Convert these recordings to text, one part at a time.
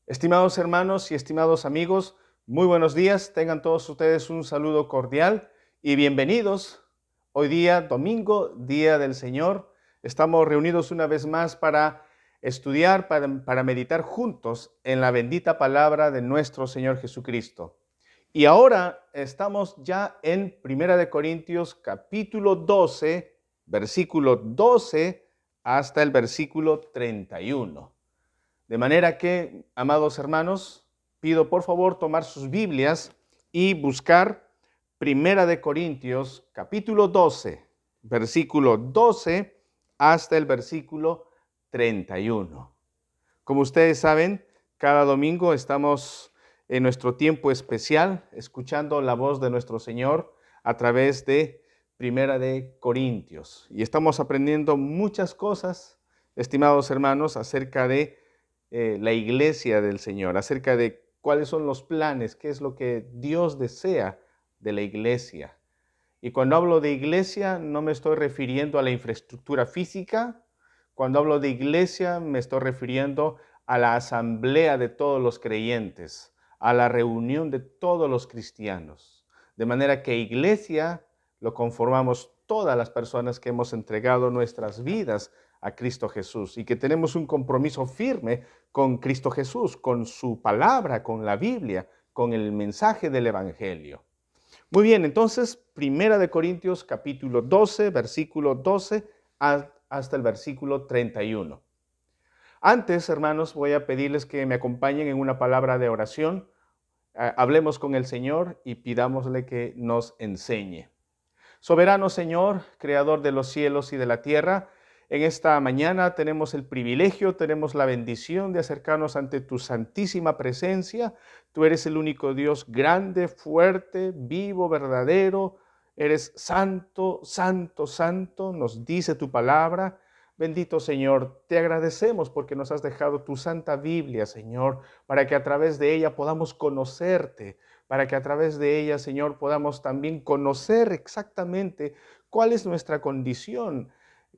Estimados hermanos y estimados amigos, muy buenos días. Tengan todos ustedes un saludo cordial y bienvenidos. Hoy día, domingo, Día del Señor, estamos reunidos una vez más para estudiar, para meditar juntos en la bendita palabra de nuestro Señor Jesucristo. Y ahora estamos ya en Primera de Corintios capítulo 12, versículo 12 hasta el versículo 31. De manera que, amados hermanos, pido por favor tomar sus Biblias y buscar Primera de Corintios, capítulo 12, versículo 12 hasta el versículo 31. Como ustedes saben, cada domingo estamos en nuestro tiempo especial escuchando la voz de nuestro Señor a través de Primera de Corintios. Y estamos aprendiendo muchas cosas, estimados hermanos, acerca de la iglesia del Señor, acerca de cuáles son los planes, qué es lo que Dios desea de la iglesia. Y cuando hablo de iglesia, no me estoy refiriendo a la infraestructura física. Cuando hablo de iglesia, me estoy refiriendo a la asamblea de todos los creyentes, a la reunión de todos los cristianos. De manera que iglesia lo conformamos todas las personas que hemos entregado nuestras vidas a Cristo Jesús y que tenemos un compromiso firme con Cristo Jesús, con su palabra, con la Biblia, con el mensaje del Evangelio. Muy bien, entonces, Primera de Corintios capítulo 12, versículo 12 hasta el versículo 31. Antes, hermanos, voy a pedirles que me acompañen en una palabra de oración. Hablemos con el Señor y pidámosle que nos enseñe. Soberano Señor, creador de los cielos y de la tierra, en esta mañana tenemos el privilegio, tenemos la bendición de acercarnos ante tu santísima presencia. Tú eres el único Dios grande, fuerte, vivo, verdadero. Eres santo, santo, santo, nos dice tu palabra. Bendito Señor, te agradecemos porque nos has dejado tu santa Biblia, Señor, para que a través de ella podamos conocerte, para que a través de ella, Señor, podamos también conocer exactamente cuál es nuestra condición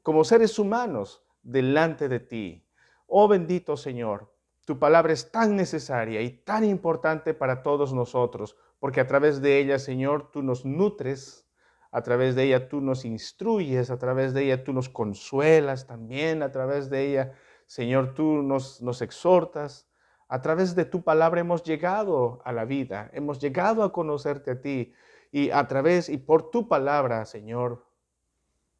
como seres humanos delante de ti. Oh bendito Señor, tu palabra es tan necesaria y tan importante para todos nosotros, porque a través de ella, Señor, tú nos nutres, a través de ella tú nos instruyes, a través de ella tú nos consuelas también, a través de ella, Señor, tú nos exhortas. A través de tu palabra hemos llegado a la vida, hemos llegado a conocerte a ti y a través y por tu palabra, Señor,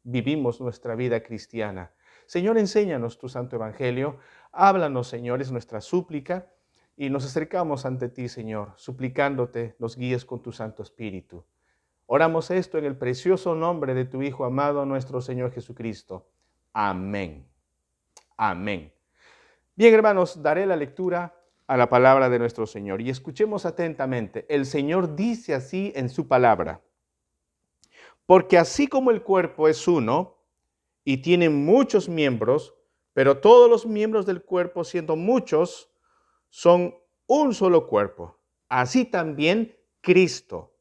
vivimos nuestra vida cristiana. Señor, enséñanos tu santo evangelio, háblanos, Señor, es nuestra súplica y nos acercamos ante ti, Señor, suplicándote nos guíes con tu Santo Espíritu. Oramos esto en el precioso nombre de tu Hijo amado, nuestro Señor Jesucristo. Amén. Amén. Bien, hermanos, daré la lectura a la palabra de nuestro Señor y escuchemos atentamente. El Señor dice así en su palabra: porque así como el cuerpo es uno y tiene muchos miembros, pero todos los miembros del cuerpo, siendo muchos, son un solo cuerpo, así también Cristo.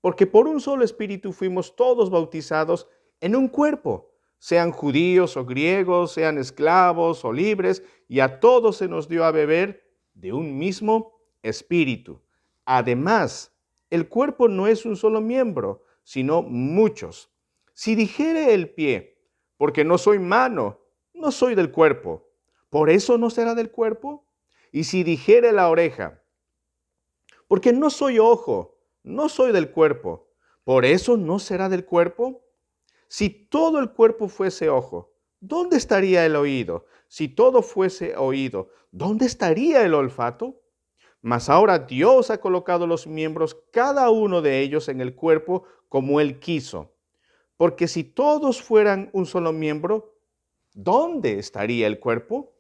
Porque por un solo espíritu fuimos todos bautizados en un cuerpo, sean judíos o griegos, sean esclavos o libres, y a todos se nos dio a beber de un mismo espíritu. Además, el cuerpo no es un solo miembro, sino muchos. Si dijere el pie, porque no soy mano, no soy del cuerpo, ¿por eso no será del cuerpo? Y si dijere la oreja, porque no soy ojo, no soy del cuerpo, ¿por eso no será del cuerpo? Si todo el cuerpo fuese ojo, ¿dónde estaría el oído? Si todo fuese oído, ¿dónde estaría el olfato? Mas ahora Dios ha colocado los miembros, cada uno de ellos, en el cuerpo como Él quiso. Porque si todos fueran un solo miembro, ¿dónde estaría el cuerpo?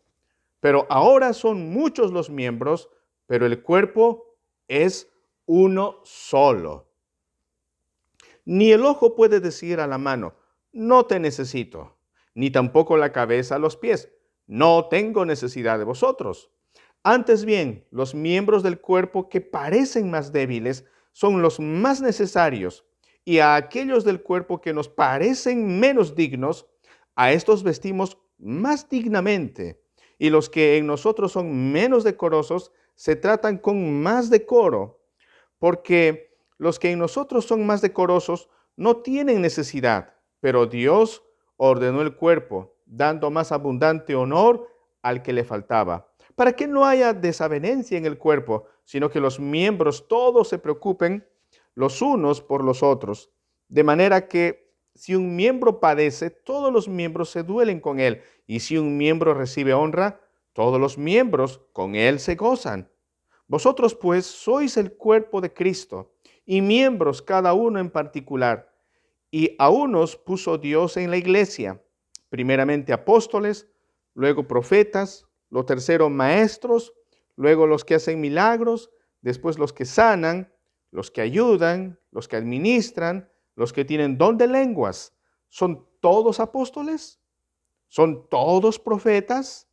Pero ahora son muchos los miembros, pero el cuerpo es uno solo. Ni el ojo puede decir a la mano, no te necesito, ni tampoco la cabeza a los pies, no tengo necesidad de vosotros. Antes bien, los miembros del cuerpo que parecen más débiles son los más necesarios, y a aquellos del cuerpo que nos parecen menos dignos, a estos vestimos más dignamente, y los que en nosotros son menos decorosos, se tratan con más decoro, porque los que en nosotros son más decorosos no tienen necesidad, pero Dios ordenó el cuerpo, dando más abundante honor al que le faltaba, para que no haya desavenencia en el cuerpo, sino que los miembros todos se preocupen los unos por los otros, de manera que si un miembro padece, todos los miembros se duelen con él, y si un miembro recibe honra, todos los miembros con él se gozan. Vosotros pues sois el cuerpo de Cristo, y miembros cada uno en particular. Y a unos puso Dios en la iglesia, primeramente apóstoles, luego profetas, lo tercero maestros, luego los que hacen milagros, después los que sanan, los que ayudan, los que administran, los que tienen don de lenguas. ¿Son todos apóstoles? ¿Son todos profetas?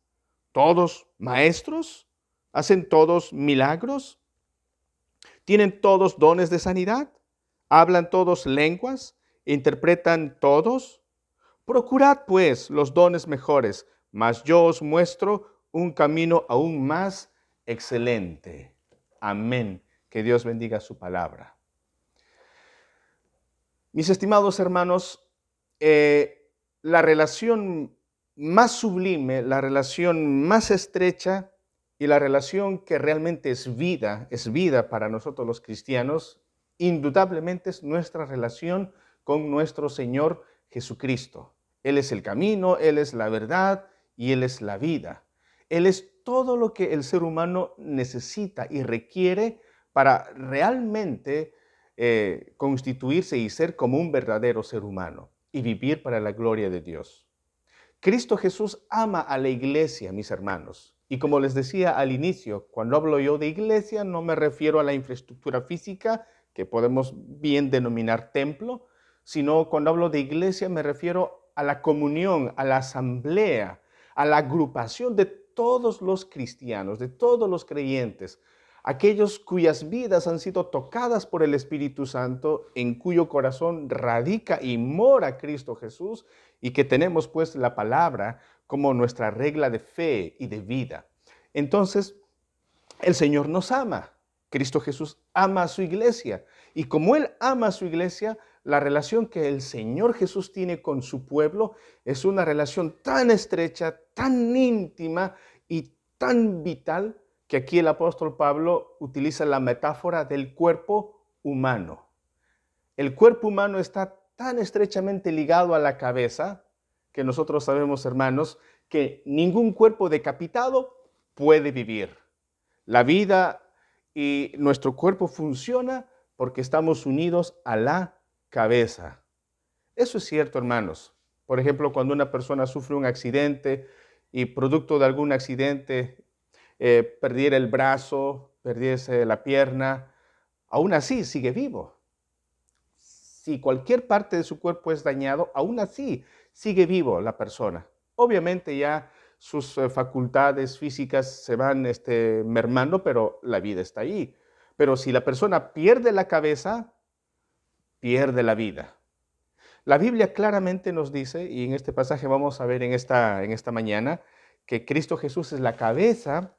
¿Todos maestros? ¿Hacen todos milagros? ¿Tienen todos dones de sanidad? ¿Hablan todos lenguas? ¿Interpretan todos? Procurad pues los dones mejores, mas yo os muestro un camino aún más excelente. Amén. Que Dios bendiga su palabra. Mis estimados hermanos, la relación más sublime, la relación más estrecha y la relación que realmente es vida para nosotros los cristianos, indudablemente es nuestra relación con nuestro Señor Jesucristo. Él es el camino, Él es la verdad y Él es la vida. Él es todo lo que el ser humano necesita y requiere para realmente constituirse y ser como un verdadero ser humano y vivir para la gloria de Dios. Cristo Jesús ama a la iglesia, mis hermanos. Y como les decía al inicio, cuando hablo yo de iglesia, no me refiero a la infraestructura física, que podemos bien denominar templo, sino cuando hablo de iglesia me refiero a la comunión, a la asamblea, a la agrupación de todos los cristianos, de todos los creyentes, aquellos cuyas vidas han sido tocadas por el Espíritu Santo, en cuyo corazón radica y mora Cristo Jesús, y que tenemos pues la palabra como nuestra regla de fe y de vida. Entonces, el Señor nos ama. Cristo Jesús ama a su iglesia. Y como Él ama a su iglesia, la relación que el Señor Jesús tiene con su pueblo es una relación tan estrecha, tan íntima y tan vital, que aquí el apóstol Pablo utiliza la metáfora del cuerpo humano. El cuerpo humano está tan estrechamente ligado a la cabeza que nosotros sabemos, hermanos, que ningún cuerpo decapitado puede vivir. La vida y nuestro cuerpo funciona porque estamos unidos a la cabeza. Eso es cierto, hermanos. Por ejemplo, cuando una persona sufre un accidente y producto de algún accidente perdiera el brazo, perdiese la pierna, aún así sigue vivo. Si cualquier parte de su cuerpo es dañado, aún así sigue vivo la persona. Obviamente ya sus facultades físicas se van mermando, pero la vida está ahí. Pero si la persona pierde la cabeza, pierde la vida. La Biblia claramente nos dice, y en este pasaje vamos a ver en esta mañana, que Cristo Jesús es la cabeza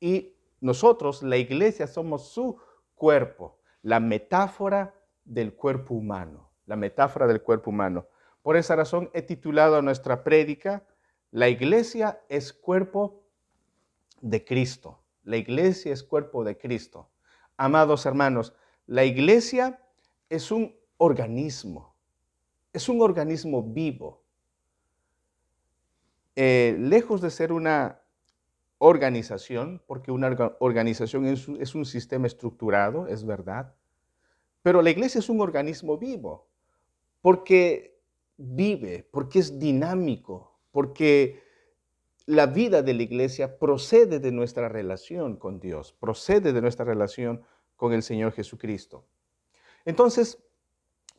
y nosotros, la iglesia, somos su cuerpo, la metáfora del cuerpo humano, la metáfora del cuerpo humano. Por esa razón he titulado a nuestra prédica, La iglesia es cuerpo de Cristo. La iglesia es cuerpo de Cristo. Amados hermanos, la iglesia es un organismo vivo. Lejos de ser una organización, porque una organización es un sistema estructurado, es verdad, pero la iglesia es un organismo vivo, porque vive, porque es dinámico, porque la vida de la iglesia procede de nuestra relación con Dios, procede de nuestra relación con el Señor Jesucristo. Entonces,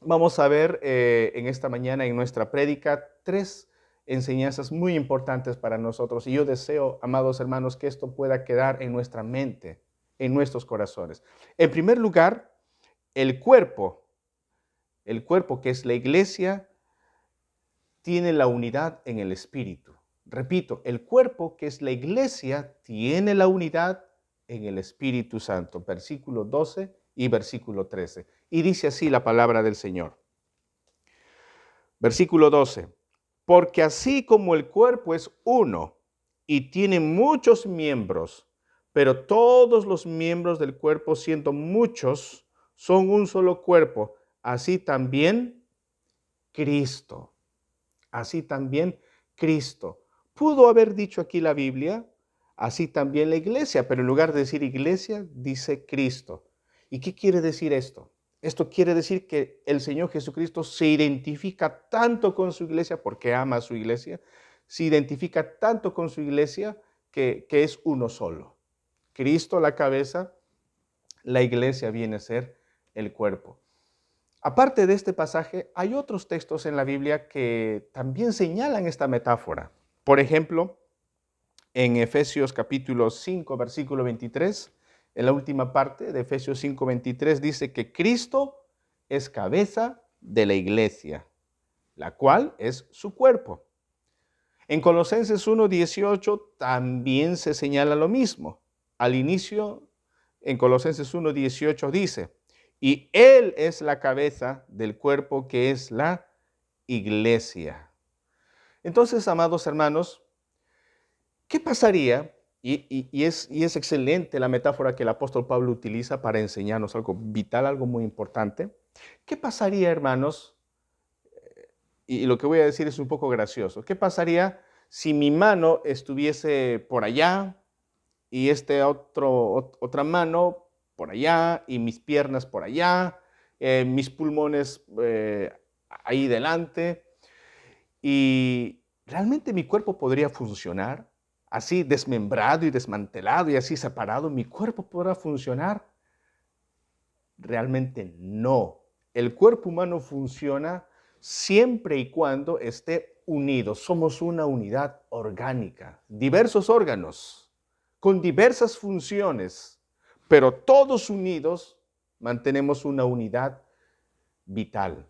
vamos a ver en esta mañana en nuestra prédica 3 enseñanzas muy importantes para nosotros. Y yo deseo, amados hermanos, que esto pueda quedar en nuestra mente, en nuestros corazones. En primer lugar, el cuerpo que es la iglesia, tiene la unidad en el Espíritu. Repito, el cuerpo que es la iglesia tiene la unidad en el Espíritu Santo. Versículo 12 y versículo 13. Y dice así la palabra del Señor. Versículo 12. Porque así como el cuerpo es uno y tiene muchos miembros, pero todos los miembros del cuerpo, siendo muchos, son un solo cuerpo, así también Cristo. Así también Cristo. Pudo haber dicho aquí la Biblia, así también la iglesia, pero en lugar de decir iglesia, dice Cristo. ¿Y qué quiere decir esto? Esto quiere decir que el Señor Jesucristo se identifica tanto con su iglesia, porque ama a su iglesia, se identifica tanto con su iglesia que es uno solo. Cristo la cabeza, la iglesia viene a ser el cuerpo. Aparte de este pasaje, hay otros textos en la Biblia que también señalan esta metáfora. Por ejemplo, en Efesios capítulo 5, versículo 23, en la última parte de Efesios 5, 23, dice que Cristo es cabeza de la iglesia, la cual es su cuerpo. En Colosenses 1, 18 también se señala lo mismo. Al inicio, en Colosenses 1, 18 dice, y Él es la cabeza del cuerpo que es la iglesia. Entonces, amados hermanos, ¿qué pasaría? Y es excelente la metáfora que el apóstol Pablo utiliza para enseñarnos algo vital, algo muy importante. ¿Qué pasaría, hermanos? Y lo que voy a decir es un poco gracioso. ¿Qué pasaría si mi mano estuviese por allá y otra mano por allá y mis piernas por allá, mis pulmones ahí delante? Y realmente mi cuerpo podría funcionar así desmembrado y desmantelado y así separado. ¿Mi cuerpo podrá funcionar? Realmente no. El cuerpo humano funciona siempre y cuando esté unido. Somos una unidad orgánica, diversos órganos, con diversas funciones, pero todos unidos mantenemos una unidad vital.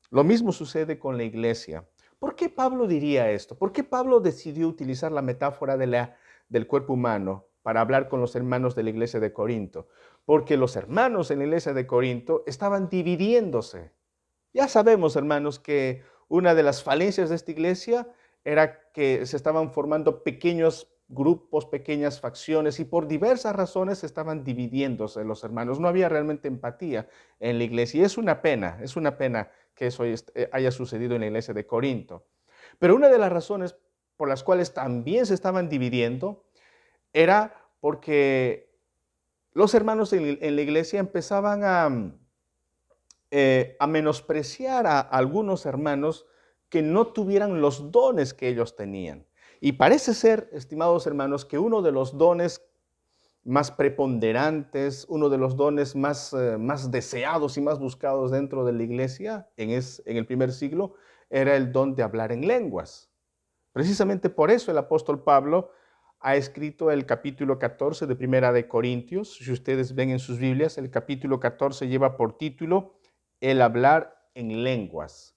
Lo mismo sucede con la iglesia. ¿Por qué Pablo diría esto? ¿Por qué Pablo decidió utilizar la metáfora del cuerpo humano para hablar con los hermanos de la iglesia de Corinto? Porque los hermanos en la iglesia de Corinto estaban dividiéndose. Ya sabemos, hermanos, que una de las falencias de esta iglesia era que se estaban formando pequeños grupos, pequeñas facciones, y por diversas razones estaban dividiéndose los hermanos. No había realmente empatía en la iglesia. Y es una pena que eso haya sucedido en la iglesia de Corinto. Pero una de las razones por las cuales también se estaban dividiendo era porque los hermanos en la iglesia empezaban a menospreciar a algunos hermanos que no tuvieran los dones que ellos tenían. Y parece ser, estimados hermanos, que uno de los dones más preponderantes, uno de los dones más deseados y más buscados dentro de la iglesia en el primer siglo, era el don de hablar en lenguas. Precisamente por eso el apóstol Pablo ha escrito el capítulo 14 de Primera de Corintios. Si ustedes ven en sus Biblias, el capítulo 14 lleva por título el hablar en lenguas,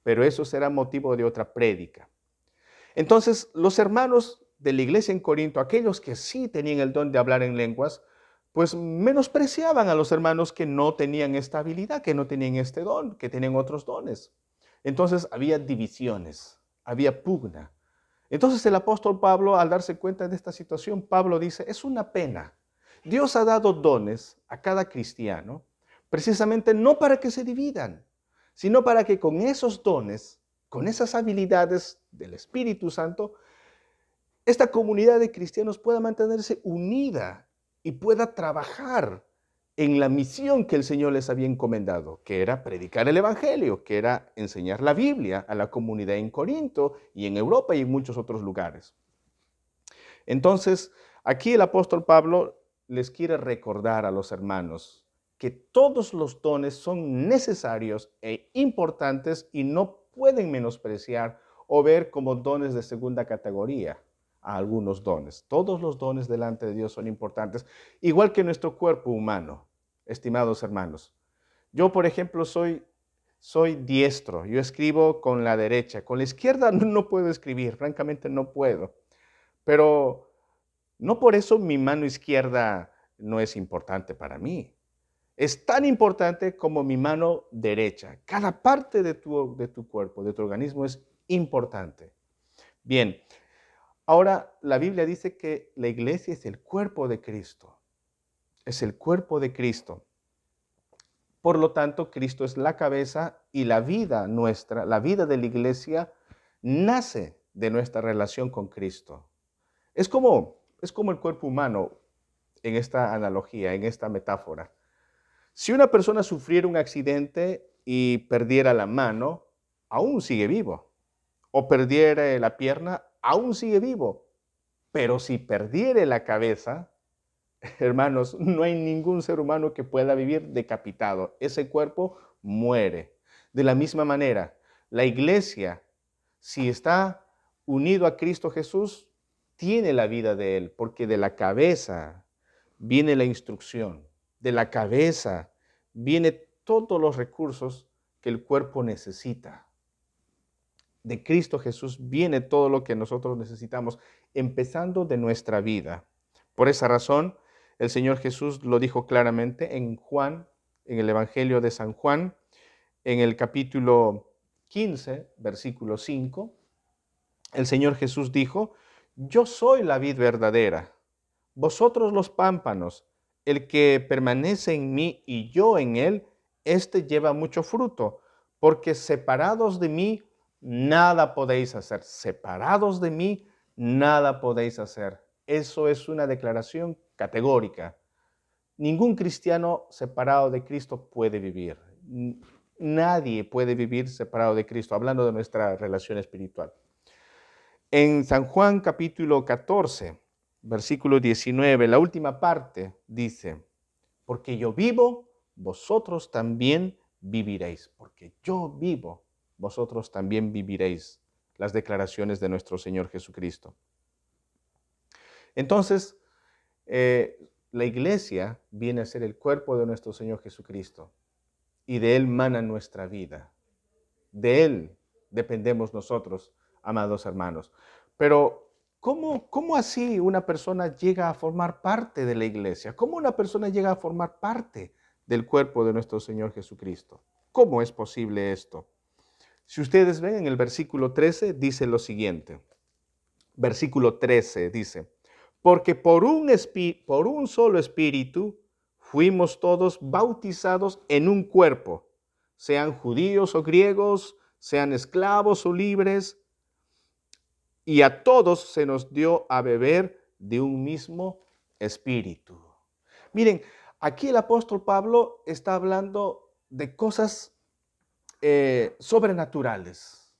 pero eso será motivo de otra prédica. Entonces, los hermanos de la iglesia en Corinto, aquellos que sí tenían el don de hablar en lenguas, pues menospreciaban a los hermanos que no tenían esta habilidad, que no tenían este don, que tenían otros dones. Entonces había divisiones, había pugna. Entonces el apóstol Pablo, al darse cuenta de esta situación, Pablo dice, es una pena. Dios ha dado dones a cada cristiano, precisamente no para que se dividan, sino para que con esos dones, con esas habilidades del Espíritu Santo, esta comunidad de cristianos pueda mantenerse unida y pueda trabajar en la misión que el Señor les había encomendado, que era predicar el Evangelio, que era enseñar la Biblia a la comunidad en Corinto y en Europa y en muchos otros lugares. Entonces, aquí el apóstol Pablo les quiere recordar a los hermanos que todos los dones son necesarios e importantes y no pueden menospreciar o ver como dones de segunda categoría a algunos dones. Todos los dones delante de Dios son importantes, igual que nuestro cuerpo humano, estimados hermanos. Yo, por ejemplo, soy diestro. Yo escribo con la derecha. Con la izquierda no puedo escribir, francamente no puedo. Pero no por eso mi mano izquierda no es importante para mí. Es tan importante como mi mano derecha. Cada parte de tu cuerpo, de tu organismo es importante. Bien, ahora la Biblia dice que la iglesia es el cuerpo de Cristo. Es el cuerpo de Cristo. Por lo tanto, Cristo es la cabeza y la vida nuestra, la vida de la iglesia, nace de nuestra relación con Cristo. Es como el cuerpo humano en esta analogía, en esta metáfora. Si una persona sufriera un accidente y perdiera la mano, aún sigue vivo. O perdiera la pierna, aún sigue vivo. Pero si perdiera la cabeza, hermanos, no hay ningún ser humano que pueda vivir decapitado. Ese cuerpo muere. De la misma manera, la iglesia, si está unido a Cristo Jesús, tiene la vida de Él, porque de la cabeza viene la instrucción, de la cabeza viene todos los recursos que el cuerpo necesita. De Cristo Jesús viene todo lo que nosotros necesitamos, empezando de nuestra vida. Por esa razón, el Señor Jesús lo dijo claramente en Juan, en el Evangelio de San Juan, en el capítulo 15, versículo 5. El Señor Jesús dijo: yo soy la vid verdadera, vosotros los pámpanos. El que permanece en mí y yo en él, éste lleva mucho fruto, porque separados de mí, nada podéis hacer. Separados de mí, nada podéis hacer. Eso es una declaración categórica. Ningún cristiano separado de Cristo puede vivir. Nadie puede vivir separado de Cristo, hablando de nuestra relación espiritual. En San Juan capítulo 14, versículo 19, la última parte dice: porque yo vivo, vosotros también viviréis. Porque yo vivo, vosotros también viviréis. Las declaraciones de nuestro Señor Jesucristo. Entonces, la iglesia viene a ser el cuerpo de nuestro Señor Jesucristo. Y de Él mana nuestra vida. De Él dependemos nosotros, amados hermanos. Pero, ¿cómo así una persona llega a formar parte de la iglesia? ¿Cómo una persona llega a formar parte del cuerpo de nuestro Señor Jesucristo? ¿Cómo es posible esto? Si ustedes ven en el versículo 13, dice lo siguiente. Versículo 13 dice: porque por un solo espíritu fuimos todos bautizados en un cuerpo, sean judíos o griegos, sean esclavos o libres, y a todos se nos dio a beber de un mismo espíritu. Miren, aquí el apóstol Pablo está hablando de cosas sobrenaturales.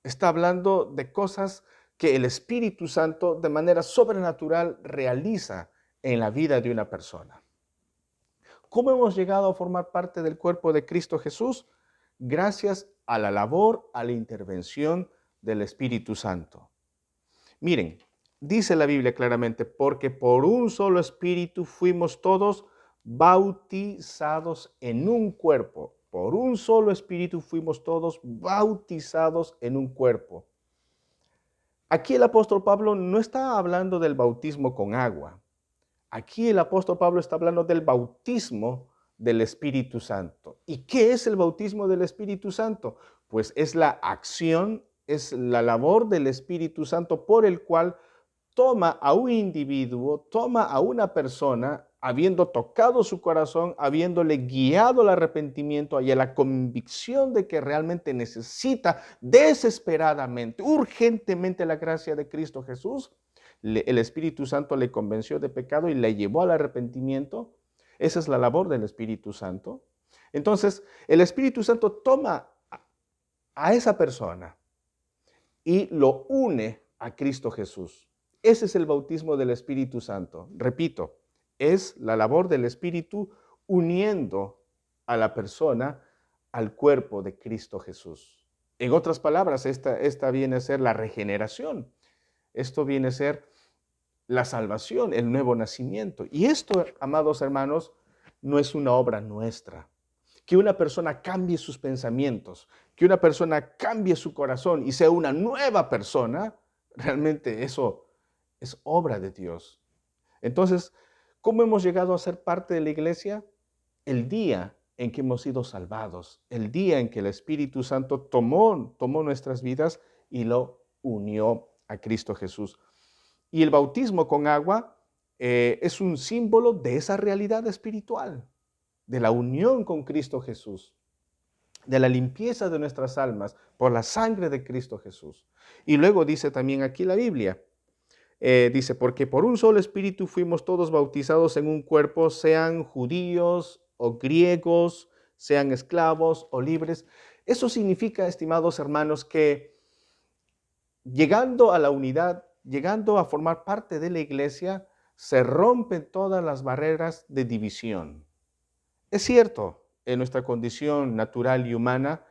Está hablando de cosas que el Espíritu Santo de manera sobrenatural realiza en la vida de una persona. ¿Cómo hemos llegado a formar parte del cuerpo de Cristo Jesús? Gracias a la labor, a la intervención del Espíritu Santo. Miren, dice la Biblia claramente: porque por un solo espíritu fuimos todos bautizados en un cuerpo. Por un solo espíritu fuimos todos bautizados en un cuerpo. Aquí el apóstol Pablo no está hablando del bautismo con agua. Aquí el apóstol Pablo está hablando del bautismo del Espíritu Santo. ¿Y qué es el bautismo del Espíritu Santo? Pues es la acción, es la labor del Espíritu Santo por el cual toma a un individuo, toma a una persona, habiendo tocado su corazón, habiéndole guiado al arrepentimiento y a la convicción de que realmente necesita desesperadamente, urgentemente la gracia de Cristo Jesús. El Espíritu Santo le convenció de pecado y le llevó al arrepentimiento. Esa es la labor del Espíritu Santo. Entonces, el Espíritu Santo toma a esa persona y lo une a Cristo Jesús. Ese es el bautismo del Espíritu Santo. Repito, es la labor del Espíritu uniendo a la persona al cuerpo de Cristo Jesús. En otras palabras, esta viene a ser la regeneración. Esto viene a ser la salvación, el nuevo nacimiento. Y esto, amados hermanos, no es una obra nuestra. Que una persona cambie sus pensamientos, que una persona cambie su corazón y sea una nueva persona, realmente eso es obra de Dios. Entonces, ¿Cómo hemos llegado a ser parte de la iglesia? El día en que hemos sido salvados, el día en que el Espíritu Santo tomó nuestras vidas y lo unió a Cristo Jesús. Y el bautismo con agua es un símbolo de esa realidad espiritual, de la unión con Cristo Jesús, de la limpieza de nuestras almas por la sangre de Cristo Jesús. Y luego dice también aquí la Biblia, dice, porque por un solo espíritu fuimos todos bautizados en un cuerpo, sean judíos o griegos, sean esclavos o libres. Eso significa, estimados hermanos, que llegando a la unidad, llegando a formar parte de la iglesia, se rompen todas las barreras de división. Es cierto, en nuestra condición natural y humana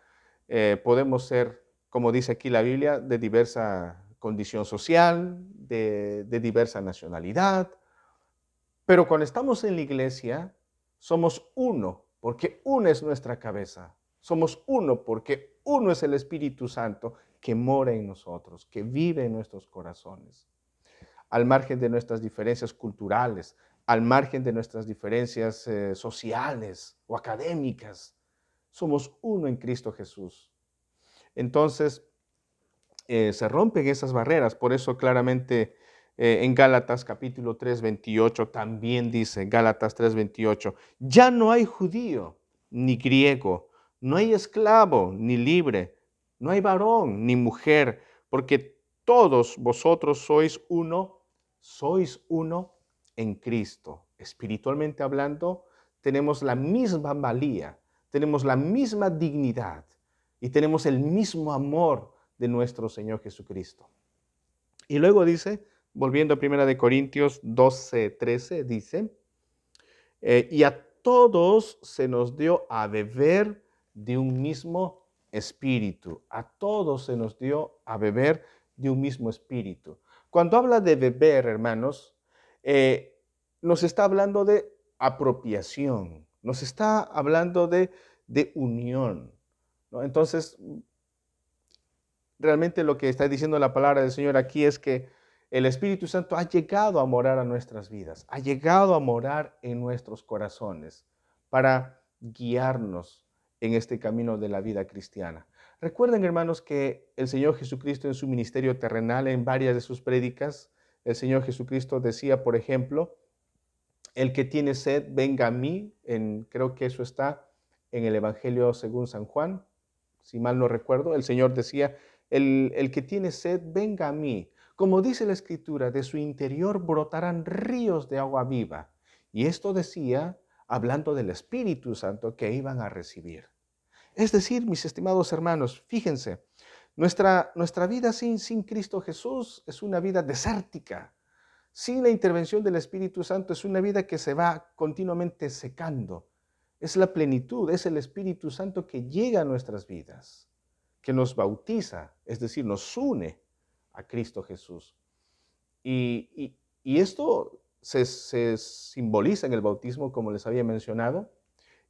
podemos ser, como dice aquí la Biblia, de diversa condición social, de diversa nacionalidad, pero cuando estamos en la iglesia, somos uno, porque una es nuestra cabeza. Somos uno, porque uno es el Espíritu Santo que mora en nosotros, que vive en nuestros corazones. Al margen de nuestras diferencias culturales, al margen de nuestras diferencias sociales o académicas, somos uno en Cristo Jesús. Entonces, se rompen esas barreras. Por eso claramente en Gálatas capítulo 3, 28 también dice, Gálatas 3, 28, ya no hay judío ni griego, no hay esclavo ni libre, no hay varón ni mujer, porque todos vosotros sois uno en Cristo. Espiritualmente hablando, tenemos la misma valía, tenemos la misma dignidad y tenemos el mismo amor de nuestro Señor Jesucristo. Y luego dice, volviendo a 1 Corintios 12, 13, dice, y a todos se nos dio a beber de un mismo espíritu. A todos se nos dio a beber de un mismo espíritu. Cuando habla de beber, hermanos, nos está hablando de apropiación, nos está hablando de unión, ¿no? Entonces, realmente lo que está diciendo la palabra del Señor aquí es que el Espíritu Santo ha llegado a morar a nuestras vidas, ha llegado a morar en nuestros corazones para guiarnos en este camino de la vida cristiana. Recuerden, hermanos, que el Señor Jesucristo en su ministerio terrenal, en varias de sus prédicas, el Señor Jesucristo decía, por ejemplo, el que tiene sed, venga a mí. Creo que eso está en el Evangelio según San Juan, si mal no recuerdo. El Señor decía, el que tiene sed, venga a mí. Como dice la Escritura, de su interior brotarán ríos de agua viva. Y esto decía, hablando del Espíritu Santo que iban a recibir. Es decir, mis estimados hermanos, fíjense, nuestra vida sin Cristo Jesús es una vida desértica. Sin la intervención del Espíritu Santo es una vida que se va continuamente secando. Es la plenitud, es el Espíritu Santo que llega a nuestras vidas, que nos bautiza, es decir, nos une a Cristo Jesús. Y esto se simboliza en el bautismo, como les había mencionado.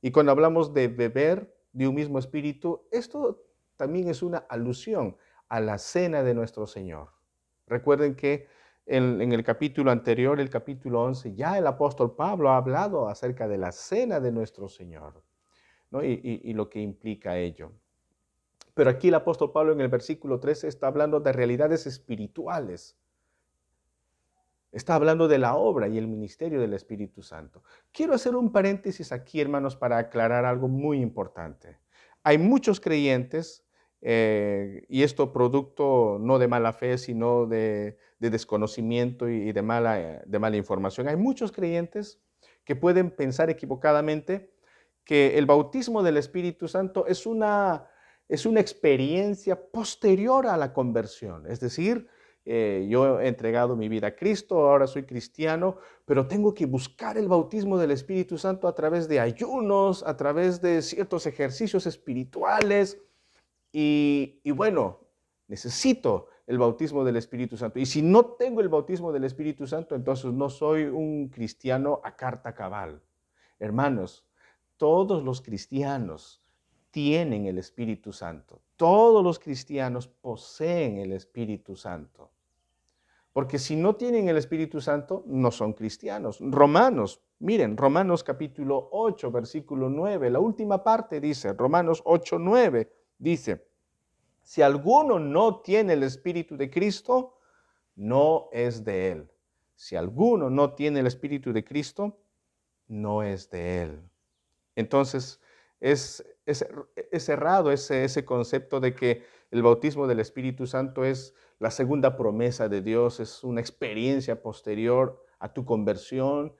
Y cuando hablamos de beber de un mismo espíritu, esto también es una alusión a la cena de nuestro Señor. Recuerden que en el capítulo anterior, el capítulo 11, ya el apóstol Pablo ha hablado acerca de la cena de nuestro Señor, ¿no? Y lo que implica ello. Pero aquí el apóstol Pablo en el versículo 13 está hablando de realidades espirituales. Está hablando de la obra y el ministerio del Espíritu Santo. Quiero hacer un paréntesis aquí, hermanos, para aclarar algo muy importante. Hay muchos creyentes, y esto producto no de mala fe, sino de desconocimiento y de mala información. Hay muchos creyentes que pueden pensar equivocadamente que el bautismo del Espíritu Santo es una experiencia posterior a la conversión. Es decir, yo he entregado mi vida a Cristo, ahora soy cristiano, pero tengo que buscar el bautismo del Espíritu Santo a través de ayunos, a través de ciertos ejercicios espirituales. Y bueno, necesito el bautismo del Espíritu Santo. Y si no tengo el bautismo del Espíritu Santo, entonces no soy un cristiano a carta cabal. Hermanos, todos los cristianos tienen el Espíritu Santo. Todos los cristianos poseen el Espíritu Santo. porque si no tienen el Espíritu Santo, no son cristianos. Romanos, miren, Romanos capítulo 8, versículo 9, la última parte dice, Romanos 8, 9, dice, si alguno no tiene el Espíritu de Cristo, no es de él. Si alguno no tiene el Espíritu de Cristo, no es de él. Entonces, es errado ese concepto de que el bautismo del Espíritu Santo es la segunda promesa de Dios, es una experiencia posterior a tu conversión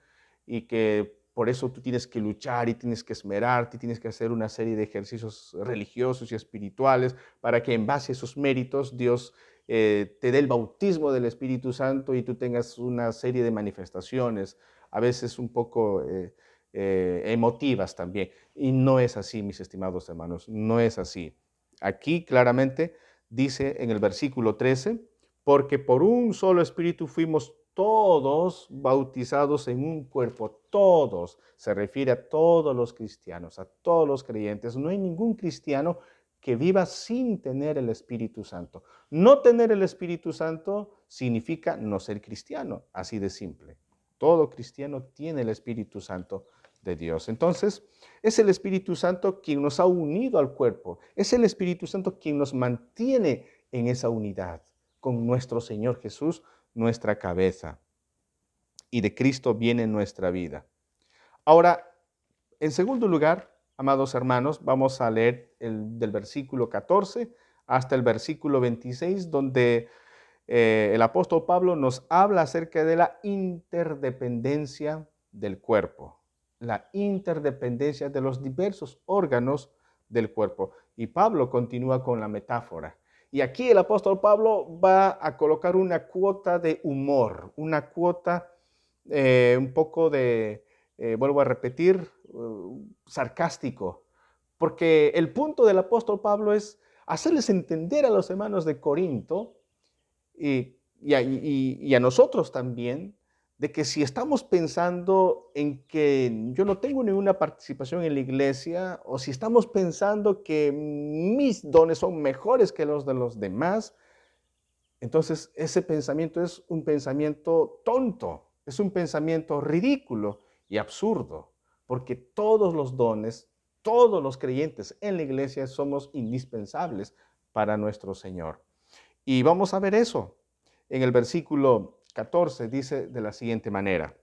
y que por eso tú tienes que luchar y tienes que esmerarte y tienes que hacer una serie de ejercicios religiosos y espirituales para que en base a esos méritos Dios te dé el bautismo del Espíritu Santo y tú tengas una serie de manifestaciones, a veces un poco emotivas también. Y no es así, mis estimados hermanos, no es así. Aquí claramente dice en el versículo 13, porque por un solo espíritu fuimos todos bautizados en un cuerpo, todos, se refiere a todos los cristianos, a todos los creyentes. No hay ningún cristiano que viva sin tener el Espíritu Santo. No tener el Espíritu Santo significa no ser cristiano, así de simple. Todo cristiano tiene el Espíritu Santo de Dios. Entonces, es el Espíritu Santo quien nos ha unido al cuerpo. Es el Espíritu Santo quien nos mantiene en esa unidad con nuestro Señor Jesús, nuestra cabeza. Y de Cristo viene nuestra vida. Ahora, en segundo lugar, amados hermanos, vamos a leer del versículo 14 hasta el versículo 26, donde el apóstol Pablo nos habla acerca de la interdependencia del cuerpo, la interdependencia de los diversos órganos del cuerpo. Y Pablo continúa con la metáfora. Y aquí el apóstol Pablo va a colocar una cuota de humor, una cuota un poco de, vuelvo a repetir, sarcástico, porque el punto del apóstol Pablo es hacerles entender a los hermanos de Corinto y a nosotros también, de que si estamos pensando en que yo no tengo ninguna participación en la iglesia, o si estamos pensando que mis dones son mejores que los de los demás, entonces ese pensamiento es un pensamiento tonto, es un pensamiento ridículo y absurdo, porque todos los dones, todos los creyentes en la iglesia somos indispensables para nuestro Señor. Y vamos a ver eso. En el versículo 14 dice de la siguiente manera.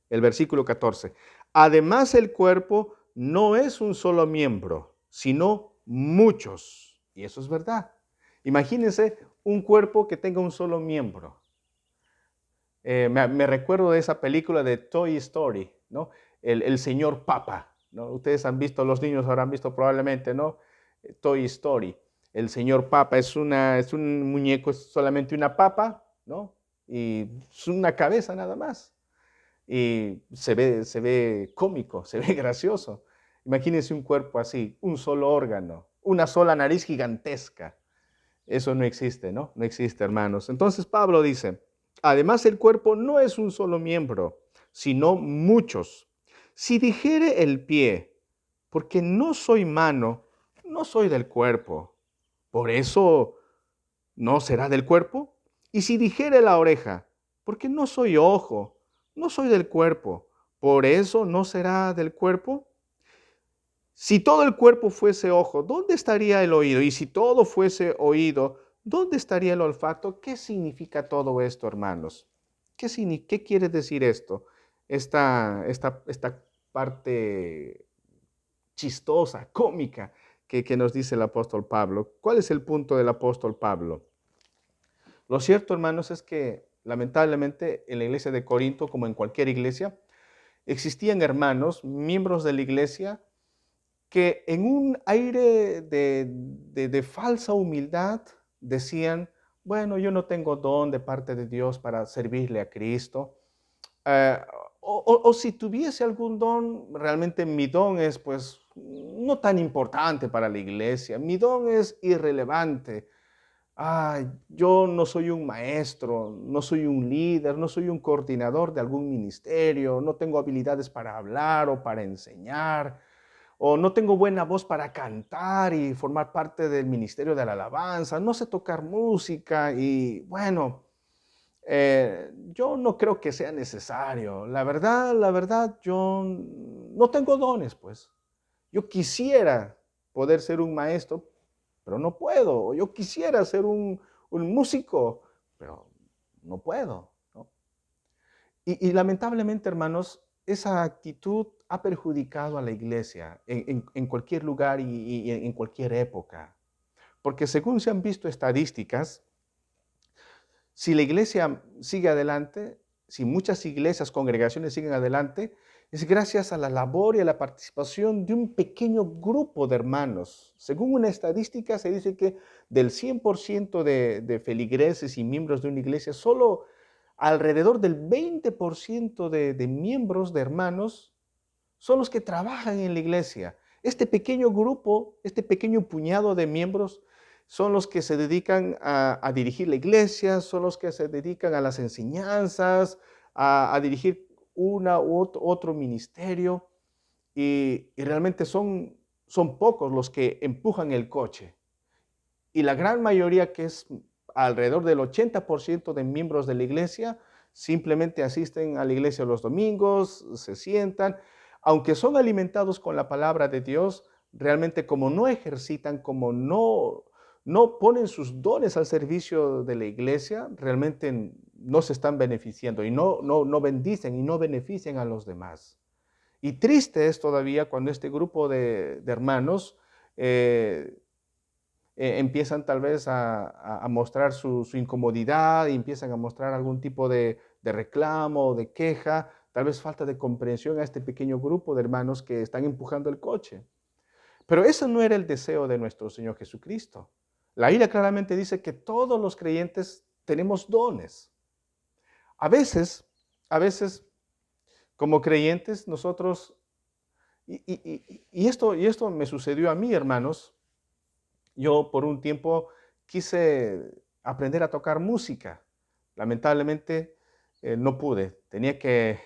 El versículo 14. Además el cuerpo no es un solo miembro, sino muchos. Y eso es verdad. Imagínense un cuerpo que tenga un solo miembro. Me recuerdo de esa película de Toy Story, ¿no? El señor Papa, ¿no? Ustedes han visto, los niños habrán visto probablemente, ¿no? Toy Story. El señor Papa es un muñeco, es solamente una papa, ¿no? Y es una cabeza nada más. Y se ve cómico, se ve gracioso. Imagínense un cuerpo así, un solo órgano, una sola nariz gigantesca. Eso no existe, ¿no? No existe, hermanos. Entonces Pablo dice, además el cuerpo no es un solo miembro, sino muchos. Si dijere el pie, porque no soy mano, no soy del cuerpo, por eso no será del cuerpo. Y si dijere la oreja, porque no soy ojo, no soy del cuerpo, por eso no será del cuerpo. Si todo el cuerpo fuese ojo, ¿dónde estaría el oído? Y si todo fuese oído, ¿dónde estaría el olfato? ¿Qué significa todo esto, hermanos? ¿Qué quiere decir esto? Esta parte chistosa, cómica, que nos dice el apóstol Pablo. ¿Cuál es el punto del apóstol Pablo? Lo cierto, hermanos, es que lamentablemente en la iglesia de Corinto, como en cualquier iglesia, existían hermanos, miembros de la iglesia, que en un aire de falsa humildad decían, bueno, yo no tengo don de parte de Dios para servirle a Cristo. Eh, o si tuviese algún don, realmente mi don es pues no tan importante para la iglesia, mi don es irrelevante. Yo no soy un maestro, no soy un líder, no soy un coordinador de algún ministerio, no tengo habilidades para hablar o para enseñar, o no tengo buena voz para cantar y formar parte del ministerio de la alabanza, no sé tocar música y bueno, Yo no creo que sea necesario. La verdad, yo no tengo dones, pues. Yo quisiera poder ser un maestro, pero no puedo. O yo quisiera ser un músico, pero no puedo, ¿no? Y lamentablemente, hermanos, esa actitud ha perjudicado a la iglesia en cualquier lugar y en cualquier época. Porque según se han visto estadísticas, si la iglesia sigue adelante, si muchas iglesias, congregaciones siguen adelante, es gracias a la labor y a la participación de un pequeño grupo de hermanos. Según una estadística, se dice que del 100% de feligreses y miembros de una iglesia, solo alrededor del 20% de miembros, de hermanos, son los que trabajan en la iglesia. Este pequeño grupo, este pequeño puñado de miembros son los que se dedican a dirigir la iglesia, son los que se dedican a las enseñanzas, a dirigir una u otro ministerio y realmente son pocos los que empujan el coche. Y la gran mayoría, que es alrededor del 80% de miembros de la iglesia, simplemente asisten a la iglesia los domingos, se sientan, aunque son alimentados con la palabra de Dios, realmente como no ejercitan, como no ponen sus dones al servicio de la iglesia, realmente no se están beneficiando y no bendicen y no benefician a los demás. Y triste es todavía cuando este grupo de hermanos empiezan tal vez a mostrar su incomodidad y empiezan a mostrar algún tipo de reclamo o de queja, tal vez falta de comprensión a este pequeño grupo de hermanos que están empujando el coche. Pero ese no era el deseo de nuestro Señor Jesucristo. La Biblia claramente dice que todos los creyentes tenemos dones. A veces, a veces, como creyentes, nosotros, y esto me sucedió a mí, hermanos. Yo por un tiempo quise aprender a tocar música. Lamentablemente no pude. Tenía que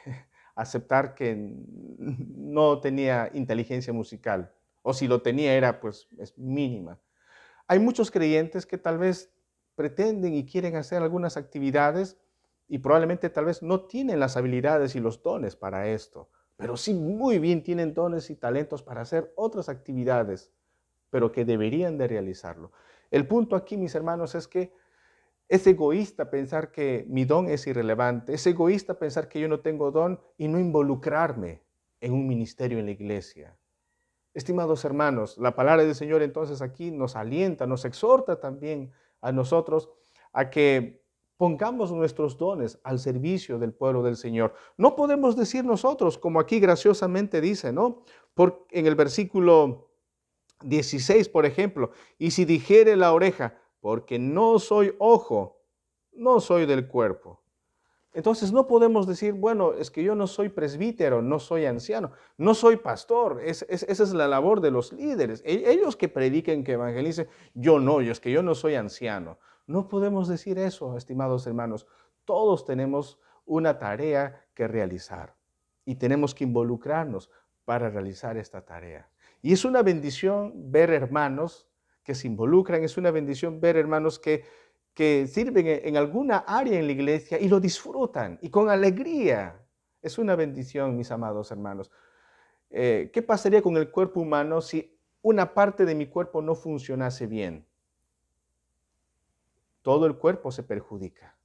aceptar que no tenía inteligencia musical. O si lo tenía era pues es mínima. Hay muchos creyentes que tal vez pretenden y quieren hacer algunas actividades y probablemente tal vez no tienen las habilidades y los dones para esto, pero sí muy bien tienen dones y talentos para hacer otras actividades, pero que deberían de realizarlo. El punto aquí, mis hermanos, es que es egoísta pensar que mi don es irrelevante, es egoísta pensar que yo no tengo don y no involucrarme en un ministerio en la iglesia. Estimados hermanos, la palabra del Señor entonces aquí nos alienta, nos exhorta también a nosotros a que pongamos nuestros dones al servicio del pueblo del Señor. No podemos decir nosotros, como aquí graciosamente dice, ¿no? En el versículo 16, por ejemplo, y si dijere la oreja, porque no soy ojo, no soy del cuerpo. Entonces no podemos decir, bueno, es que yo no soy presbítero, no soy anciano, no soy pastor. Esa es la labor de los líderes. Ellos que prediquen, que evangelicen, es que yo no soy anciano. No podemos decir eso, estimados hermanos. Todos tenemos una tarea que realizar y tenemos que involucrarnos para realizar esta tarea. Y es una bendición ver hermanos que se involucran, es una bendición ver hermanos que sirven en alguna área en la iglesia y lo disfrutan y con alegría. Es una bendición, mis amados hermanos. ¿Qué pasaría con el cuerpo humano si una parte de mi cuerpo no funcionase bien? Todo el cuerpo se perjudica.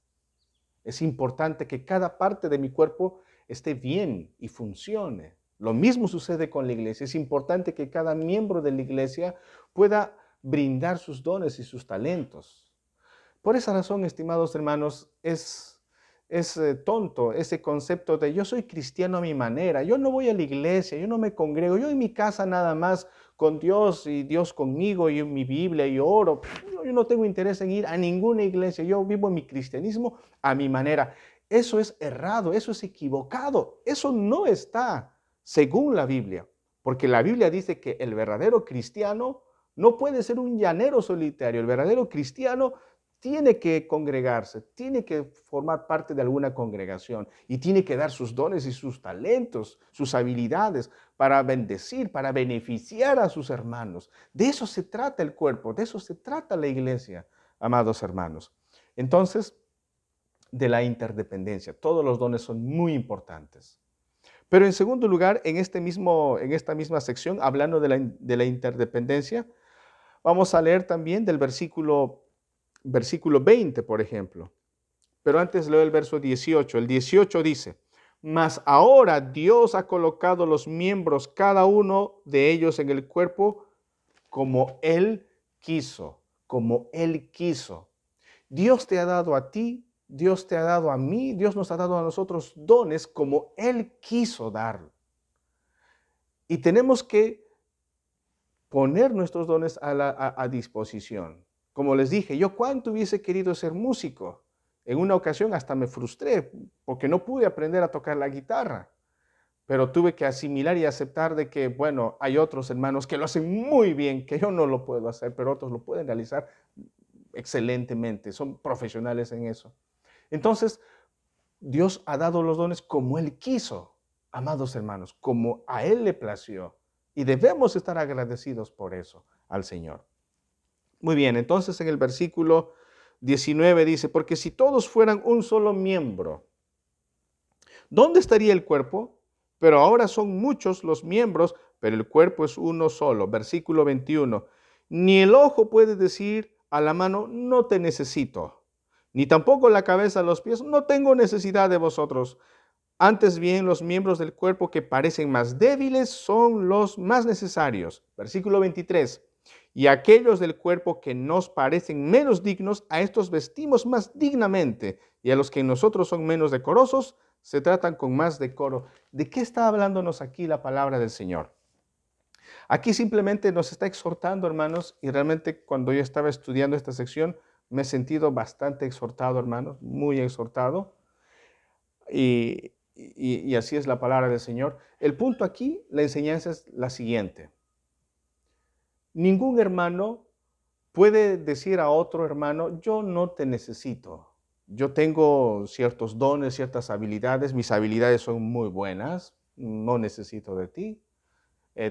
Es importante que cada parte de mi cuerpo esté bien y funcione. Lo mismo sucede con la iglesia. Es importante que cada miembro de la iglesia pueda brindar sus dones y sus talentos. Por esa razón, estimados hermanos, es tonto ese concepto de yo soy cristiano a mi manera, yo no voy a la iglesia, yo no me congrego, yo en mi casa nada más con Dios y Dios conmigo y en mi Biblia y oro. Yo no tengo interés en ir a ninguna iglesia, yo vivo mi cristianismo a mi manera. Eso es errado, eso es equivocado, eso no está según la Biblia, porque la Biblia dice que el verdadero cristiano no puede ser un llanero solitario, el verdadero cristiano tiene que congregarse, tiene que formar parte de alguna congregación y tiene que dar sus dones y sus talentos, sus habilidades para bendecir, para beneficiar a sus hermanos. De eso se trata el cuerpo, de eso se trata la iglesia, amados hermanos. Entonces, de la interdependencia. Todos los dones son muy importantes. Pero en segundo lugar, en esta misma sección, hablando de la interdependencia, vamos a leer también del versículo 20, por ejemplo. Pero antes leo el verso 18. El 18 dice, mas ahora Dios ha colocado los miembros, cada uno de ellos en el cuerpo, como Él quiso, como Él quiso. Dios te ha dado a ti, Dios te ha dado a mí, Dios nos ha dado a nosotros dones como Él quiso darlo. Y tenemos que poner nuestros dones a disposición. Como les dije, yo cuánto hubiese querido ser músico. En una ocasión hasta me frustré porque no pude aprender a tocar la guitarra, pero tuve que asimilar y aceptar de que, bueno, hay otros hermanos que lo hacen muy bien, que yo no lo puedo hacer, pero otros lo pueden realizar excelentemente, son profesionales en eso. Entonces, Dios ha dado los dones como Él quiso, amados hermanos, como a Él le plació, y debemos estar agradecidos por eso al Señor. Muy bien, entonces en el versículo 19 dice, porque si todos fueran un solo miembro, ¿dónde estaría el cuerpo? Pero ahora son muchos los miembros, pero el cuerpo es uno solo. Versículo 21, ni el ojo puede decir a la mano, no te necesito, ni tampoco la cabeza a los pies, no tengo necesidad de vosotros. Antes bien, los miembros del cuerpo que parecen más débiles son los más necesarios. Versículo 23. Y aquellos del cuerpo que nos parecen menos dignos, a estos vestimos más dignamente, y a los que en nosotros son menos decorosos, se tratan con más decoro. ¿De qué está hablándonos aquí la palabra del Señor? Aquí simplemente nos está exhortando, hermanos, y realmente cuando yo estaba estudiando esta sección, me he sentido bastante exhortado, hermanos, muy exhortado. Y así es la palabra del Señor. El punto aquí, la enseñanza es la siguiente. Ningún hermano puede decir a otro hermano, yo no te necesito. Yo tengo ciertos dones, ciertas habilidades, mis habilidades son muy buenas, no necesito de ti.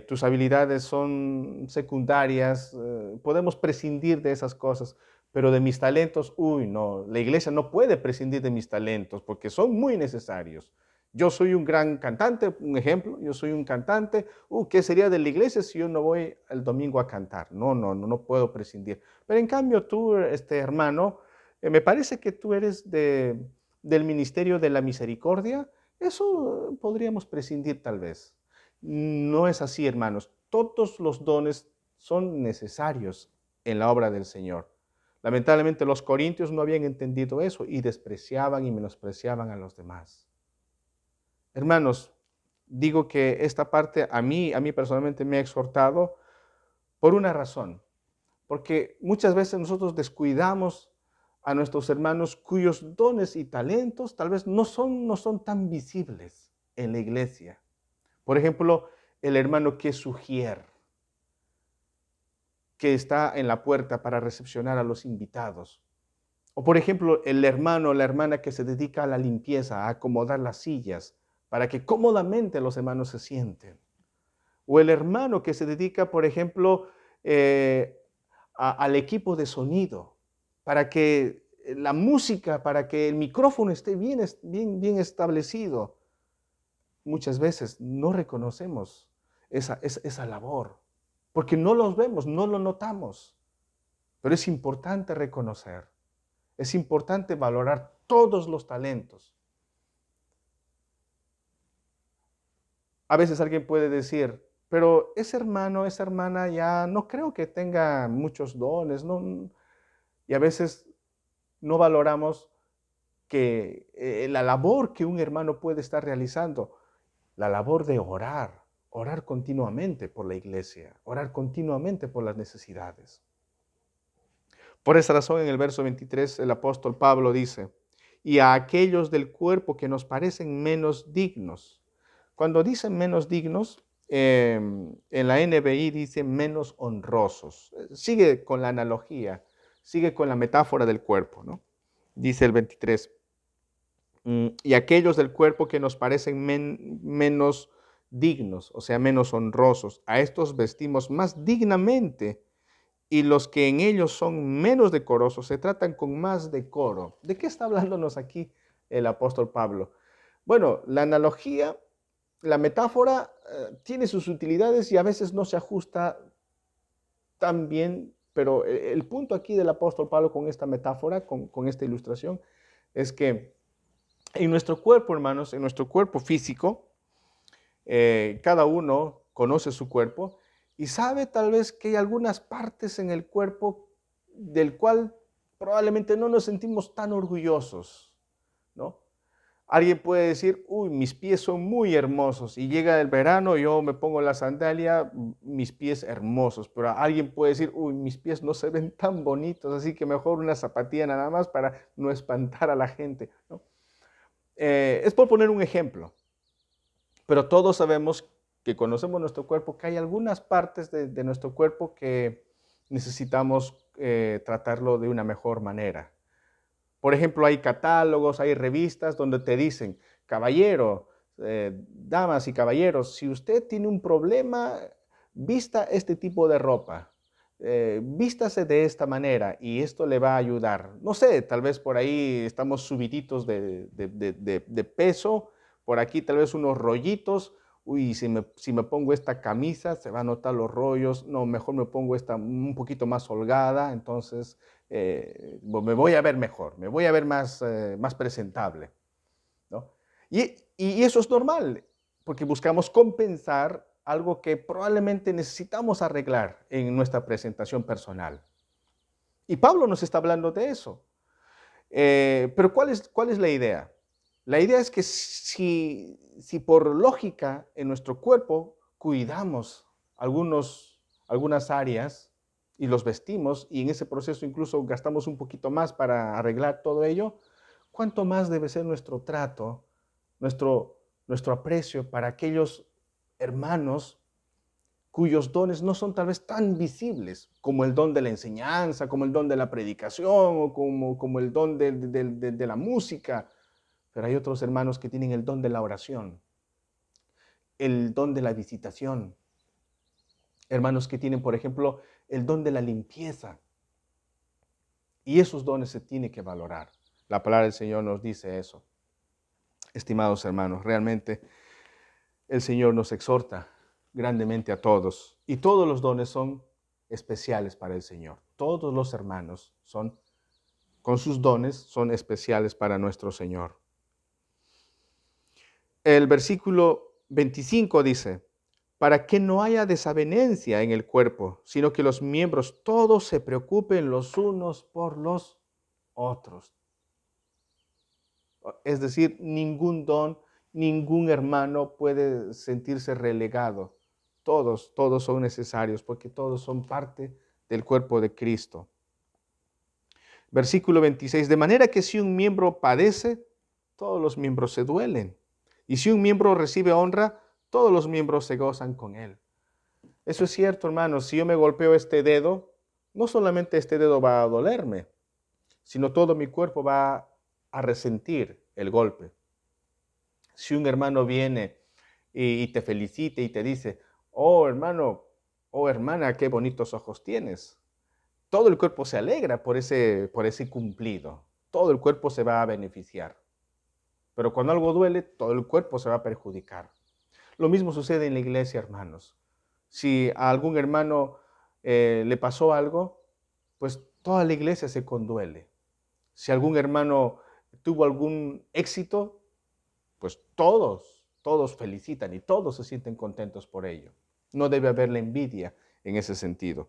Tus habilidades son secundarias, podemos prescindir de esas cosas, pero de mis talentos, uy, no, la iglesia no puede prescindir de mis talentos porque son muy necesarios. Yo soy un gran cantante, un ejemplo, yo soy un cantante, ¿qué sería de la iglesia si yo no voy el domingo a cantar? No puedo prescindir. Pero en cambio tú, hermano, me parece que tú eres del ministerio de la misericordia, eso podríamos prescindir tal vez. No es así, hermanos. Todos los dones son necesarios en la obra del Señor. Lamentablemente los corintios no habían entendido eso y despreciaban y menospreciaban a los demás. Hermanos, digo que esta parte a mí personalmente me ha exhortado por una razón, porque muchas veces nosotros descuidamos a nuestros hermanos cuyos dones y talentos tal vez no son tan visibles en la iglesia. Por ejemplo, el hermano que es ujier, que está en la puerta para recepcionar a los invitados. O por ejemplo, el hermano o la hermana que se dedica a la limpieza, a acomodar las sillas, para que cómodamente los hermanos se sienten. O el hermano que se dedica, por ejemplo, al equipo de sonido, para que la música, para que el micrófono esté bien establecido. Muchas veces no reconocemos esa labor, porque no los vemos, no lo notamos. Pero es importante reconocer, es importante valorar todos los talentos. A veces alguien puede decir, pero ese hermano, esa hermana ya no creo que tenga muchos dones, ¿no? Y a veces no valoramos que la labor que un hermano puede estar realizando, la labor de orar continuamente por la iglesia, orar continuamente por las necesidades. Por esa razón, en el verso 23, el apóstol Pablo dice, y a aquellos del cuerpo que nos parecen menos dignos. Cuando dicen menos dignos, en la NBI dice menos honrosos. Sigue con la analogía, sigue con la metáfora del cuerpo, ¿no? Dice el 23, y aquellos del cuerpo que nos parecen menos dignos, o sea, menos honrosos, a estos vestimos más dignamente, y los que en ellos son menos decorosos se tratan con más decoro. ¿De qué está hablándonos aquí el apóstol Pablo? Bueno, la analogía, la metáfora tiene sus utilidades y a veces no se ajusta tan bien, pero el punto aquí del apóstol Pablo con esta metáfora, con esta ilustración, es que en nuestro cuerpo, hermanos, en nuestro cuerpo físico, cada uno conoce su cuerpo y sabe tal vez que hay algunas partes en el cuerpo del cual probablemente no nos sentimos tan orgullosos, ¿no? Alguien puede decir, uy, mis pies son muy hermosos y llega el verano, yo me pongo la sandalia, mis pies hermosos, pero alguien puede decir, uy, mis pies no se ven tan bonitos, así que mejor una zapatilla nada más para no espantar a la gente, ¿no? Es por poner un ejemplo, pero todos sabemos que conocemos nuestro cuerpo, que hay algunas partes de nuestro cuerpo que necesitamos tratarlo de una mejor manera. Por ejemplo, hay catálogos, hay revistas donde te dicen, caballero, damas y caballeros, si usted tiene un problema, vista este tipo de ropa, vístase de esta manera y esto le va a ayudar. No sé, tal vez por ahí estamos subiditos de peso, por aquí tal vez unos rollitos. Uy, si me pongo esta camisa, se va a notar los rollos. No, mejor me pongo esta un poquito más holgada, entonces me voy a ver mejor, me voy a ver más presentable, ¿no? Y eso es normal, porque buscamos compensar algo que probablemente necesitamos arreglar en nuestra presentación personal. Y Pablo nos está hablando de eso. Pero ¿cuál es la idea? La idea es que si por lógica en nuestro cuerpo cuidamos algunas áreas y los vestimos y en ese proceso incluso gastamos un poquito más para arreglar todo ello, ¿cuánto más debe ser nuestro trato, nuestro aprecio para aquellos hermanos cuyos dones no son tal vez tan visibles como el don de la enseñanza, como el don de la predicación o como el don de la música? Pero hay otros hermanos que tienen el don de la oración, el don de la visitación, hermanos que tienen, por ejemplo, el don de la limpieza. Y esos dones se tienen que valorar. La palabra del Señor nos dice eso. Estimados hermanos, realmente el Señor nos exhorta grandemente a todos. Y todos los dones son especiales para el Señor. Todos los hermanos con sus dones, son especiales para nuestro Señor. El versículo 25 dice, para que no haya desavenencia en el cuerpo, sino que los miembros todos se preocupen los unos por los otros. Es decir, ningún don, ningún hermano puede sentirse relegado. Todos son necesarios porque todos son parte del cuerpo de Cristo. Versículo 26, de manera que si un miembro padece, todos los miembros se duelen. Y si un miembro recibe honra, todos los miembros se gozan con él. Eso es cierto, hermanos. Si yo me golpeo este dedo, no solamente este dedo va a dolerme, sino todo mi cuerpo va a resentir el golpe. Si un hermano viene y te felicita y te dice, oh hermano, oh hermana, qué bonitos ojos tienes, todo el cuerpo se alegra por ese cumplido. Todo el cuerpo se va a beneficiar. Pero cuando algo duele, todo el cuerpo se va a perjudicar. Lo mismo sucede en la iglesia, hermanos. Si a algún hermano le pasó algo, pues toda la iglesia se conduele. Si algún hermano tuvo algún éxito, pues todos felicitan y todos se sienten contentos por ello. No debe haber la envidia en ese sentido.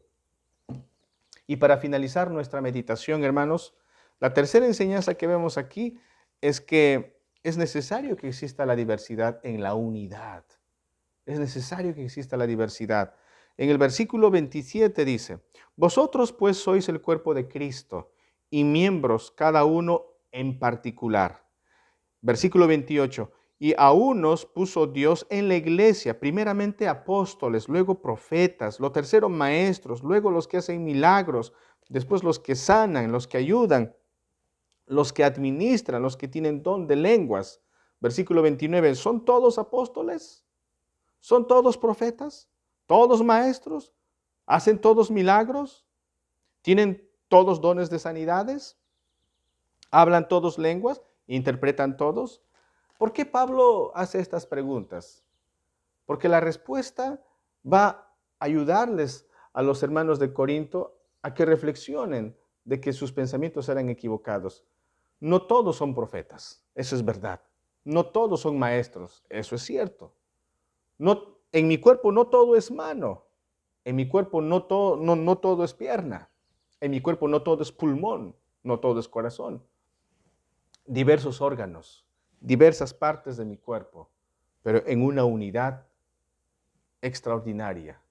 Y para finalizar nuestra meditación, hermanos, la tercera enseñanza que vemos aquí es que es necesario que exista la diversidad en la unidad. Es necesario que exista la diversidad. En el versículo 27 dice, vosotros pues sois el cuerpo de Cristo y miembros cada uno en particular. Versículo 28, y a unos puso Dios en la iglesia, primeramente apóstoles, luego profetas, lo tercero maestros, luego los que hacen milagros, después los que sanan, los que ayudan, los que administran, los que tienen don de lenguas. Versículo 29, ¿son todos apóstoles? ¿Son todos profetas? ¿Todos maestros? ¿Hacen todos milagros? ¿Tienen todos dones de sanidades? ¿Hablan todos lenguas? ¿Interpretan todos? ¿Por qué Pablo hace estas preguntas? Porque la respuesta va a ayudarles a los hermanos de Corinto a que reflexionen de que sus pensamientos eran equivocados. No todos son profetas, eso es verdad. No todos son maestros, eso es cierto. No, en mi cuerpo no todo es mano, en mi cuerpo no todo es pierna, en mi cuerpo no todo es pulmón, no todo es corazón. Diversos órganos, diversas partes de mi cuerpo, pero en una unidad extraordinaria.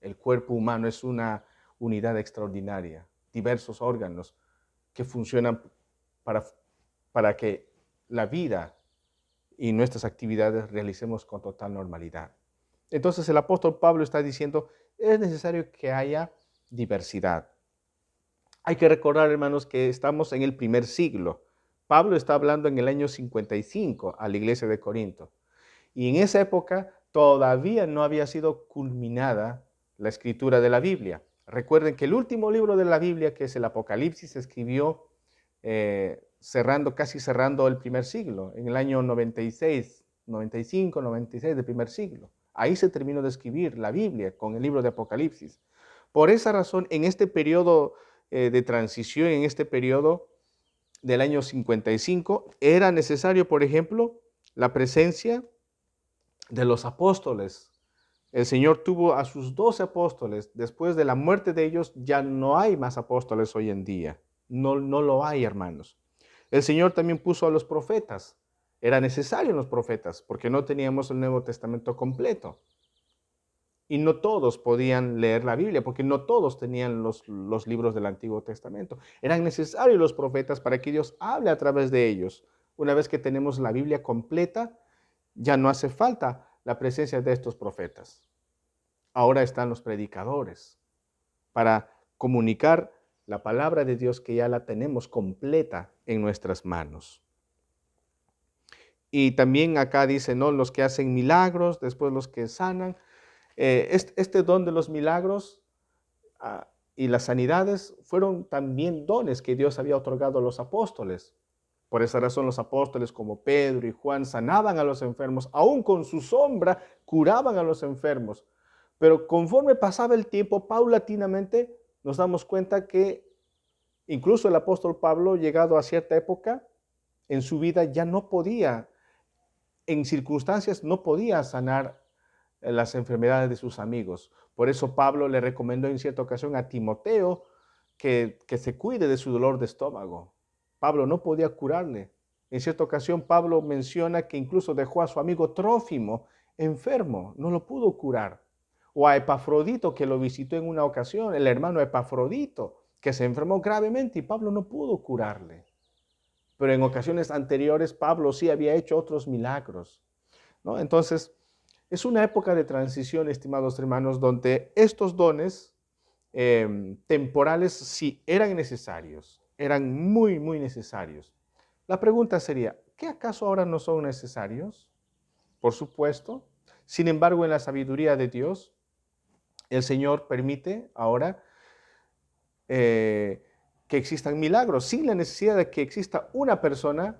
El cuerpo humano es una unidad extraordinaria, diversos órganos que funcionan para, para que la vida y nuestras actividades realicemos con total normalidad. Entonces el apóstol Pablo está diciendo, es necesario que haya diversidad. Hay que recordar, hermanos, que estamos en el primer siglo. Pablo está hablando en el año 55 a la iglesia de Corinto. Y en esa época todavía no había sido culminada la escritura de la Biblia. Recuerden que el último libro de la Biblia, que es el Apocalipsis, se escribió casi cerrando el primer siglo, en el año 96, 95, 96 del primer siglo. Ahí se terminó de escribir la Biblia con el libro de Apocalipsis. Por esa razón, en este periodo de transición, en este periodo del año 55, era necesario, por ejemplo, la presencia de los apóstoles. El Señor tuvo a sus 12 apóstoles. Después de la muerte de ellos, ya no hay más apóstoles hoy en día. No lo hay, hermanos. El Señor también puso a los profetas. Era necesario los profetas, porque no teníamos el Nuevo Testamento completo. Y no todos podían leer la Biblia, porque no todos tenían los libros del Antiguo Testamento. Eran necesarios los profetas para que Dios hable a través de ellos. Una vez que tenemos la Biblia completa, ya no hace falta la presencia de estos profetas. Ahora están los predicadores para comunicar la palabra de Dios que ya la tenemos completa en nuestras manos. Y también acá dice, ¿no? Los que hacen milagros, después los que sanan. Este don de los milagros y las sanidades fueron también dones que Dios había otorgado a los apóstoles. Por esa razón los apóstoles como Pedro y Juan sanaban a los enfermos, aún con su sombra curaban a los enfermos. Pero conforme pasaba el tiempo, paulatinamente nos damos cuenta que incluso el apóstol Pablo, llegado a cierta época en su vida, ya no podía, en circunstancias, no podía sanar las enfermedades de sus amigos. Por eso Pablo le recomendó en cierta ocasión a Timoteo que se cuide de su dolor de estómago. Pablo no podía curarle. En cierta ocasión Pablo menciona que incluso dejó a su amigo Trófimo enfermo, no lo pudo curar. O a Epafrodito, que lo visitó en una ocasión, el hermano Epafrodito, que se enfermó gravemente y Pablo no pudo curarle. Pero en ocasiones anteriores Pablo sí había hecho otros milagros, ¿no? Entonces, es una época de transición, estimados hermanos, donde estos dones temporales sí eran necesarios, eran muy, muy necesarios. La pregunta sería, ¿qué acaso ahora no son necesarios? Por supuesto. Sin embargo, en la sabiduría de Dios, el Señor permite ahora que existan milagros, sin la necesidad de que exista una persona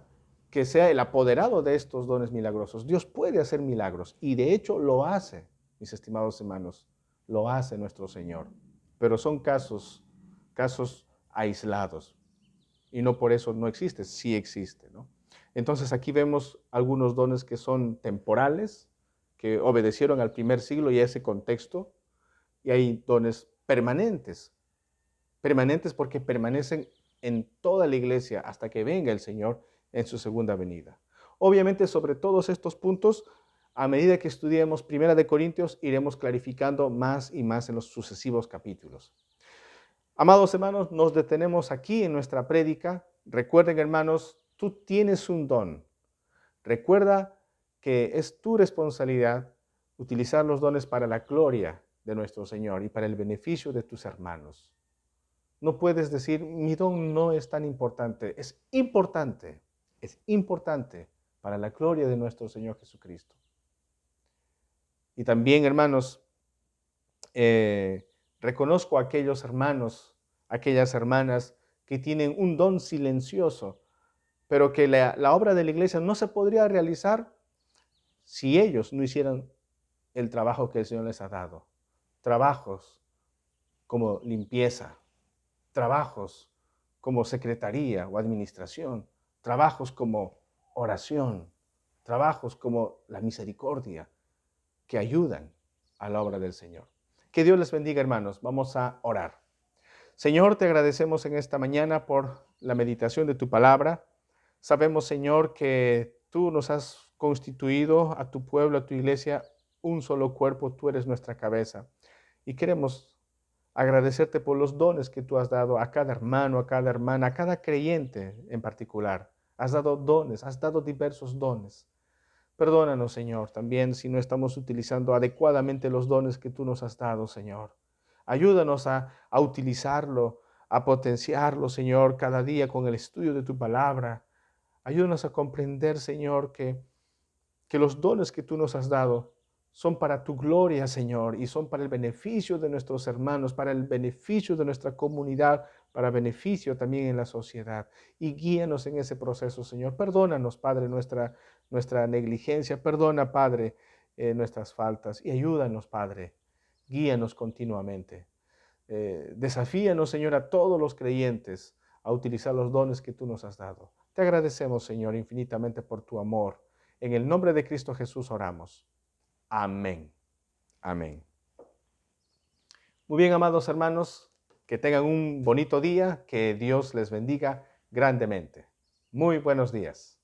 que sea el apoderado de estos dones milagrosos. Dios puede hacer milagros y de hecho lo hace, mis estimados hermanos, lo hace nuestro Señor. Pero son casos aislados y no por eso no existe, sí existe, ¿no? Entonces aquí vemos algunos dones que son temporales, que obedecieron al primer siglo y a ese contexto, y hay dones permanentes, permanentes porque permanecen en toda la iglesia hasta que venga el Señor en su segunda venida. Obviamente sobre todos estos puntos, a medida que estudiemos Primera de Corintios, iremos clarificando más y más en los sucesivos capítulos. Amados hermanos, nos detenemos aquí en nuestra prédica. Recuerden, hermanos, tú tienes un don. Recuerda que es tu responsabilidad utilizar los dones para la gloria de nuestro Señor y para el beneficio de tus hermanos. No puedes decir, mi don no es tan importante. Es importante para la gloria de nuestro Señor Jesucristo. Y también, hermanos, reconozco a aquellos hermanos aquellas hermanas que tienen un don silencioso, pero que la obra de la iglesia no se podría realizar si ellos no hicieran el trabajo que el Señor les ha dado. Trabajos como limpieza, trabajos como secretaría o administración, trabajos como oración, trabajos como la misericordia, que ayudan a la obra del Señor. Que Dios les bendiga, hermanos. Vamos a orar. Señor, te agradecemos en esta mañana por la meditación de tu palabra. Sabemos, Señor, que tú nos has constituido a tu pueblo, a tu iglesia, un solo cuerpo, tú eres nuestra cabeza. Y queremos agradecerte por los dones que tú has dado a cada hermano, a cada hermana, a cada creyente en particular. Has dado dones, has dado diversos dones. Perdónanos, Señor, también si no estamos utilizando adecuadamente los dones que tú nos has dado, Señor. Ayúdanos a utilizarlo, a potenciarlo, Señor, cada día con el estudio de tu palabra. Ayúdanos a comprender, Señor, que los dones que tú nos has dado son para tu gloria, Señor, y son para el beneficio de nuestros hermanos, para el beneficio de nuestra comunidad, para beneficio también en la sociedad. Y guíanos en ese proceso, Señor. Perdónanos, Padre, nuestra negligencia. Perdona, Padre, nuestras faltas. Y ayúdanos, Padre. Guíanos continuamente. Desafíanos, Señor, a todos los creyentes a utilizar los dones que tú nos has dado. Te agradecemos, Señor, infinitamente por tu amor. En el nombre de Cristo Jesús oramos. Amén. Amén. Muy bien, amados hermanos, que tengan un bonito día, que Dios les bendiga grandemente. Muy buenos días.